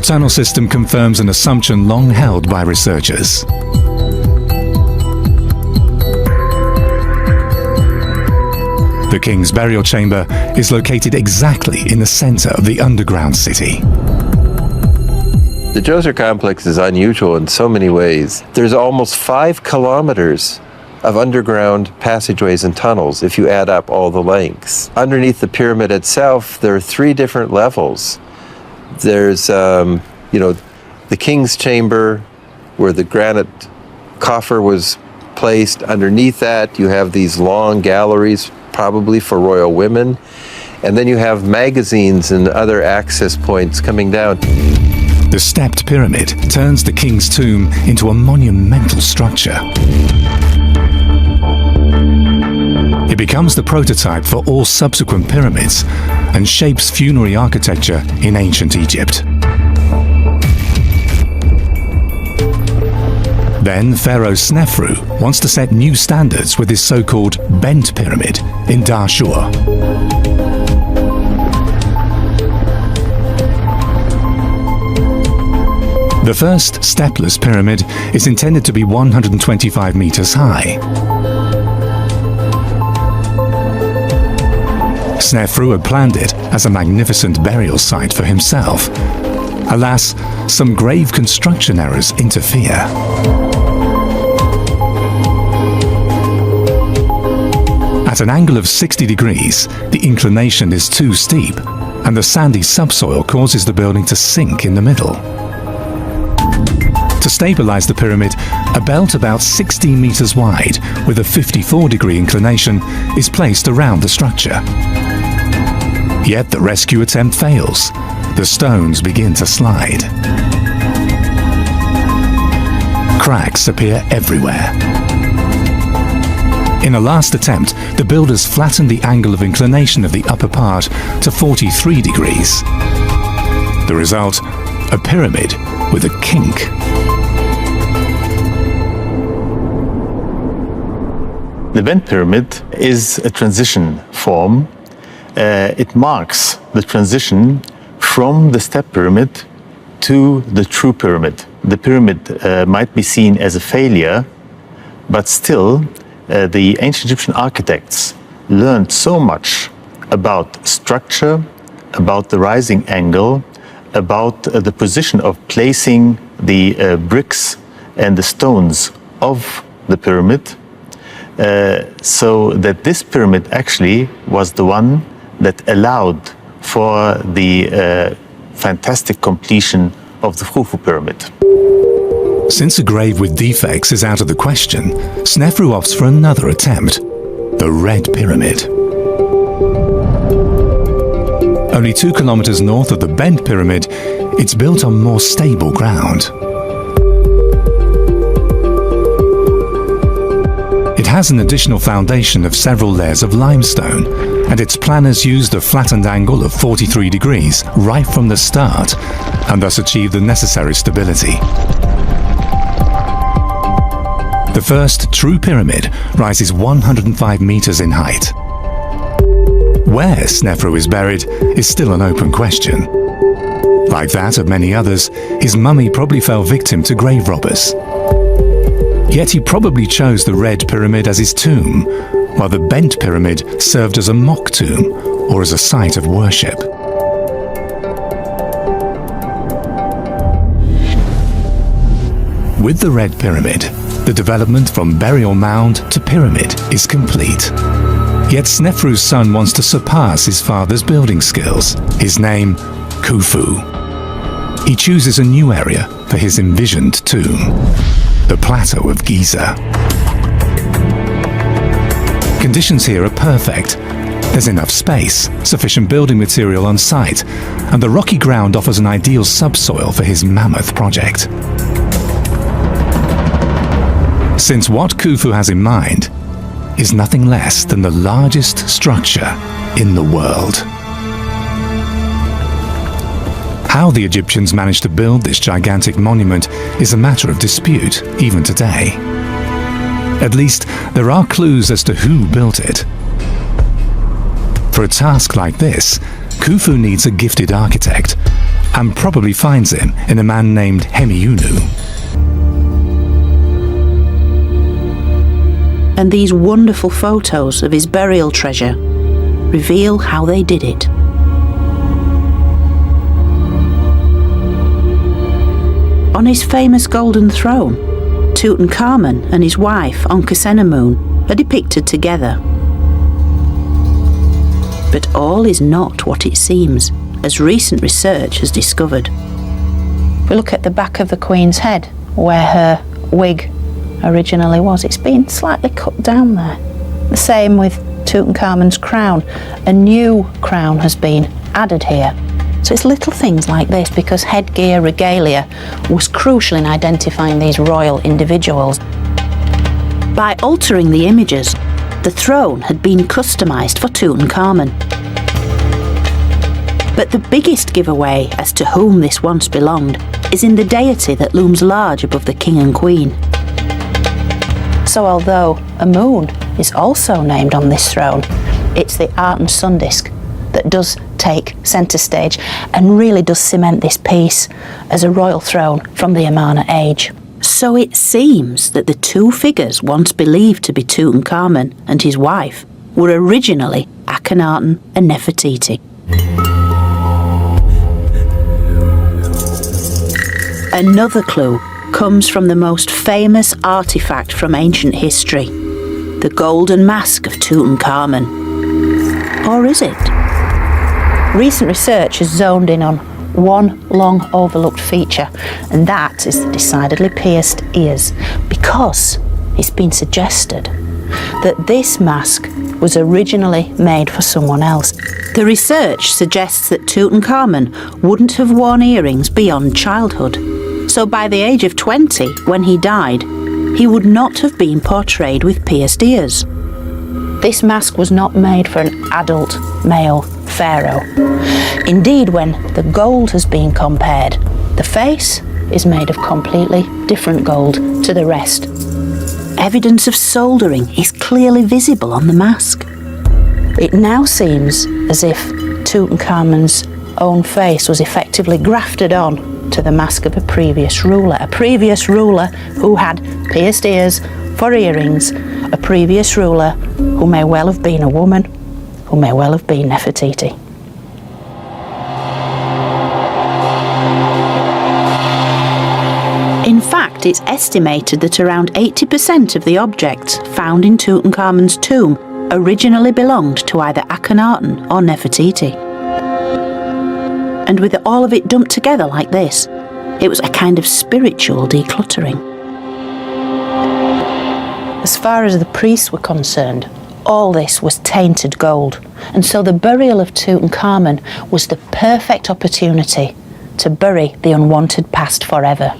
The tunnel system confirms an assumption long held by researchers. The king's burial chamber is located exactly in the center of the underground city. The Djoser complex is unusual in so many ways. There's almost 5 kilometers of underground passageways and tunnels if you add up all the lengths. Underneath the pyramid itself, there are 3 different levels. There's, the king's chamber where the granite coffer was placed. Underneath that, you have these long galleries, probably for royal women. And then you have magazines and other access points coming down. The stepped pyramid turns the king's tomb into a monumental structure. It becomes the prototype for all subsequent pyramids and shapes funerary architecture in ancient Egypt. Then Pharaoh Snefru wants to set new standards with his so-called bent pyramid in Dashur. The first stepless pyramid is intended to be 125 meters high. Snefru had planned it as a magnificent burial site for himself. Alas, some grave construction errors interfere. At an angle of 60 degrees, the inclination is too steep, and the sandy subsoil causes the building to sink in the middle. To stabilize the pyramid, a belt about 16 meters wide with a 54-degree inclination is placed around the structure. Yet the rescue attempt fails. The stones begin to slide. Cracks appear everywhere. In a last attempt, the builders flattened the angle of inclination of the upper part to 43 degrees. The result, a pyramid with a kink. The bent pyramid is a transition form. It marks the transition from the step pyramid to the true pyramid. The pyramid might be seen as a failure, but still the ancient Egyptian architects learned so much about structure, about the rising angle, about the position of placing the bricks and the stones of the pyramid, so that this pyramid actually was the one that allowed for the fantastic completion of the Khufu pyramid. Since a grave with defects is out of the question, Snefru opts for another attempt, the Red Pyramid. Only 2 kilometers north of the Bent Pyramid, it's built on more stable ground. It has an additional foundation of several layers of limestone, and its planners used a flattened angle of 43 degrees right from the start, and thus achieved the necessary stability. The first true pyramid rises 105 meters in height. Where Snefru is buried is still an open question. Like that of many others, his mummy probably fell victim to grave robbers. Yet he probably chose the Red Pyramid as his tomb, while the Bent Pyramid served as a mock tomb or as a site of worship. With the Red Pyramid, the development from burial mound to pyramid is complete. Yet Snefru's son wants to surpass his father's building skills, his name Khufu. He chooses a new area for his envisioned tomb, the Plateau of Giza. Conditions here are perfect. There's enough space, sufficient building material on site, and the rocky ground offers an ideal subsoil for his mammoth project. Since what Khufu has in mind is nothing less than the largest structure in the world. How the Egyptians managed to build this gigantic monument is a matter of dispute, even today. At least, there are clues as to who built it. For a task like this, Khufu needs a gifted architect, and probably finds him in a man named Hemiunu. And these wonderful photos of his burial treasure reveal how they did it. On his famous golden throne, Tutankhamun and his wife Ankhesenamun are depicted together. But all is not what it seems, as recent research has discovered. If we look at the back of the Queen's head, where her wig originally was, it's been slightly cut down there. The same with Tutankhamun's crown. A new crown has been added here. So it's little things like this, because headgear regalia was crucial in identifying these royal individuals. By altering the images, the throne had been customised for Tutankhamun. But the biggest giveaway as to whom this once belonged is in the deity that looms large above the king and queen. So although a moon is also named on this throne, it's the art and sun disk that does take centre stage and really does cement this piece as a royal throne from the Amarna age. So it seems that the two figures once believed to be Tutankhamun and his wife were originally Akhenaten and Nefertiti. Another clue comes from the most famous artefact from ancient history, the golden mask of Tutankhamun. Or is it? Recent research has zoned in on one long overlooked feature, and that is the decidedly pierced ears, because it's been suggested that this mask was originally made for someone else. The research suggests that Tutankhamun wouldn't have worn earrings beyond childhood, so by the age of 20, when he died, he would not have been portrayed with pierced ears. This mask was not made for an adult male pharaoh. Indeed, when the gold has been compared, the face is made of completely different gold to the rest. Evidence of soldering is clearly visible on the mask. It now seems as if Tutankhamun's own face was effectively grafted on to the mask of a previous ruler who had pierced ears for earrings, a previous ruler who may well have been a woman, who may well have been Nefertiti. In fact, it's estimated that around 80% of the objects found in Tutankhamun's tomb originally belonged to either Akhenaten or Nefertiti. And with all of it dumped together like this, it was a kind of spiritual decluttering. As far as the priests were concerned, all this was tainted gold, and so the burial of Tutankhamun was the perfect opportunity to bury the unwanted past forever.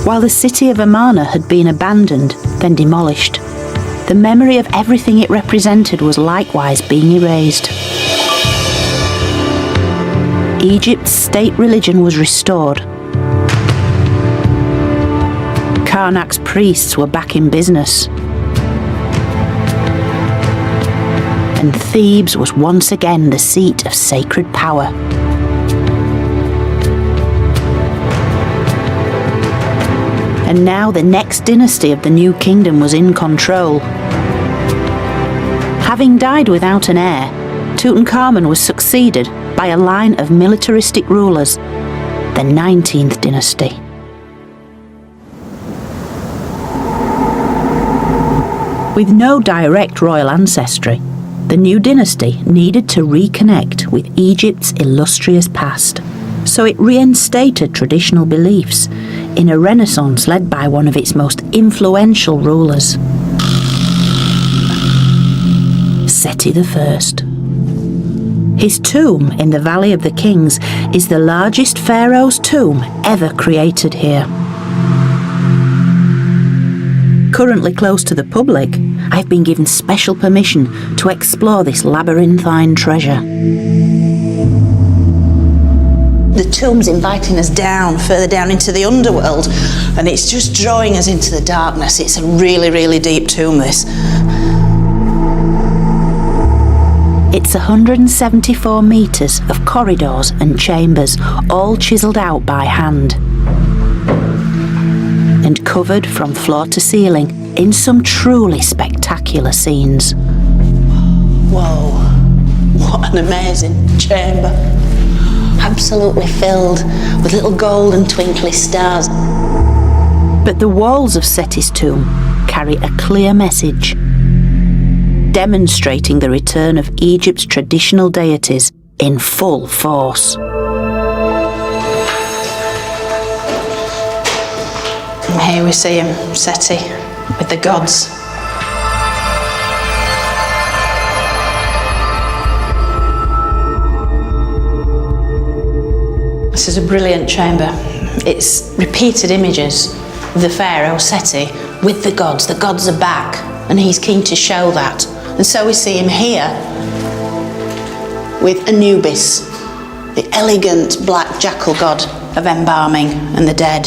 While the city of Amarna had been abandoned, then demolished, the memory of everything it represented was likewise being erased. Egypt's state religion was restored. Karnak's priests were back in business. And Thebes was once again the seat of sacred power. And now the next dynasty of the new kingdom was in control. Having died without an heir, Tutankhamun was succeeded by a line of militaristic rulers, the 19th dynasty. With no direct royal ancestry, the new dynasty needed to reconnect with Egypt's illustrious past, so it reinstated traditional beliefs in a renaissance led by one of its most influential rulers, Seti I. His tomb in the Valley of the Kings is the largest pharaoh's tomb ever created here. Currently close to the public, I've been given special permission to explore this labyrinthine treasure. The tomb's inviting us down, further down into the underworld, and it's just drawing us into the darkness. It's a really, really deep tomb, this. It's 174 metres of corridors and chambers, all chiselled out by hand, and covered from floor to ceiling in some truly spectacular scenes. Whoa, what an amazing chamber. Absolutely filled with little gold and twinkly stars. But the walls of Seti's tomb carry a clear message, demonstrating the return of Egypt's traditional deities in full force. And here we see him, Seti, with the gods. This is a brilliant chamber. It's repeated images of the pharaoh Seti with the gods. The gods are back, and he's keen to show that. And so we see him here with Anubis, the elegant black jackal god of embalming and the dead.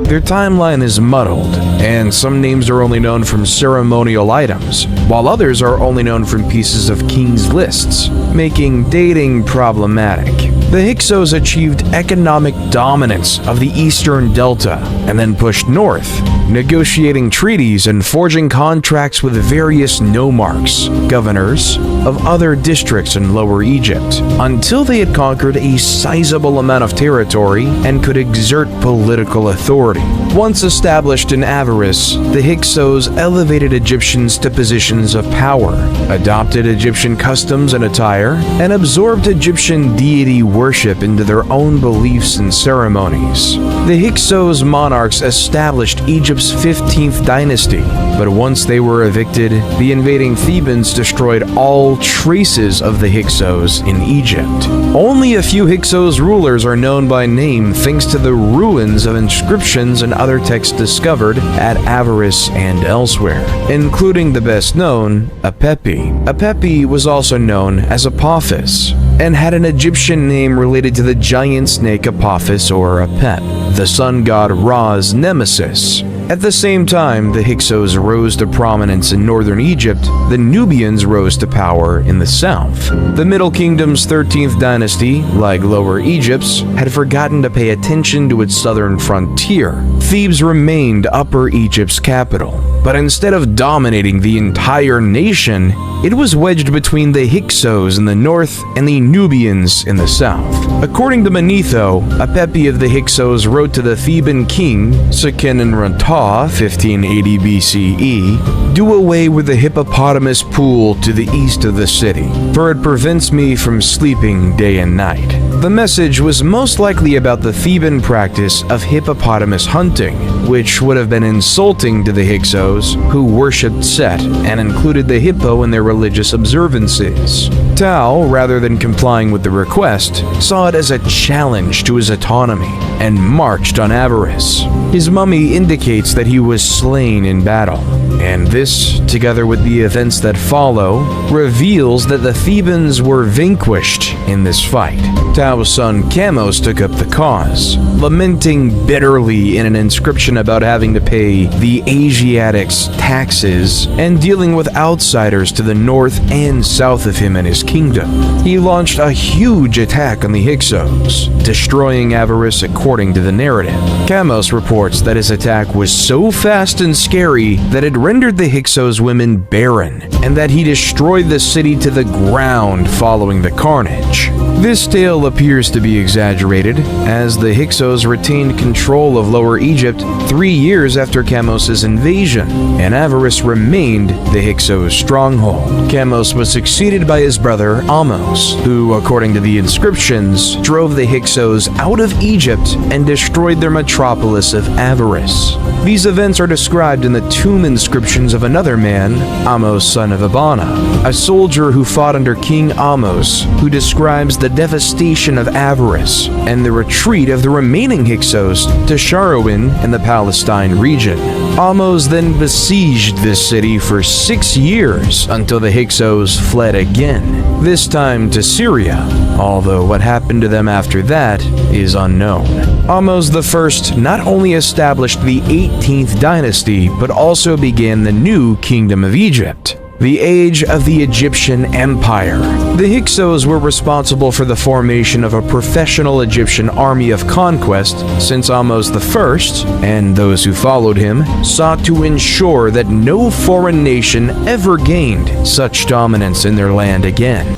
Their timeline is muddled, and some names are only known from ceremonial items, while others are only known from pieces of kings' lists, making dating problematic. The Hyksos achieved economic dominance of the eastern delta and then pushed north, negotiating treaties and forging contracts with various nomarchs, governors, of other districts in Lower Egypt, until they had conquered a sizable amount of territory and could exert political authority. Once established in Avaris, the Hyksos elevated Egyptians to positions of power, adopted Egyptian customs and attire, and absorbed Egyptian deity worship into their own beliefs and ceremonies. The Hyksos monarchs established Egypt's 15th dynasty, but once they were evicted, the invading Thebans destroyed all traces of the Hyksos in Egypt. Only a few Hyksos rulers are known by name thanks to the ruins of inscriptions and other texts discovered at Avaris and elsewhere, including the best known, Apepi. Apepi was also known as Apophis, and had an Egyptian name related to the giant snake Apophis or Apep, the sun god Ra's nemesis. At the same time the Hyksos rose to prominence in northern Egypt, the Nubians rose to power in the south. The Middle Kingdom's 13th dynasty, like Lower Egypt's, had forgotten to pay attention to its southern frontier. Thebes remained Upper Egypt's capital, but instead of dominating the entire nation, it was wedged between the Hyksos in the north and the Nubians in the south. According to Manetho, Apepi of the Hyksos wrote to the Theban king, Seqenenrentah, 1580 BCE, "Do away with the hippopotamus pool to the east of the city, for it prevents me from sleeping day and night." The message was most likely about the Theban practice of hippopotamus hunting, which would have been insulting to the Hyksos, who worshipped Set and included the hippo in their religious observances. Tao, rather than complying with the request, saw it as a challenge to his autonomy and marched on Avaris. His mummy indicates that he was slain in battle, and this, together with the events that follow, reveals that the Thebans were vanquished in this fight. Tao's son Chamos took up the cause, lamenting bitterly in an inscription about having to pay the Asiatics taxes and dealing with outsiders to the north and south of him and his kingdom. He launched a huge attack on the Hyksos, destroying Avaris according to the narrative. Chamos reports that his attack was so fast and scary that it rendered the Hyksos women barren, and that he destroyed the city to the ground following the carnage. This tale appears to be exaggerated, as the Hyksos retained control of Lower Egypt 3 years after Chamos' invasion, and Avaris remained the Hyksos' stronghold. Chamos was succeeded by his brother Ahmose, who, according to the inscriptions, drove the Hyksos out of Egypt and destroyed their metropolis of Avaris. These events are described in the tomb inscriptions of another man, Ahmose son of Abana, a soldier who fought under King Ahmose, who describes the devastation of Avaris and the retreat of the remaining Hyksos to Sharawin in the Palestine region. Ahmose then besieged this city for 6 years until the Hyksos fled again, this time to Syria, although what happened to them after that is unknown. Ahmose I not only established the 18th dynasty, but also began the new Kingdom of Egypt. the age of the Egyptian Empire. The Hyksos were responsible for the formation of a professional Egyptian army of conquest, since Ahmose I, and those who followed him, sought to ensure that no foreign nation ever gained such dominance in their land again.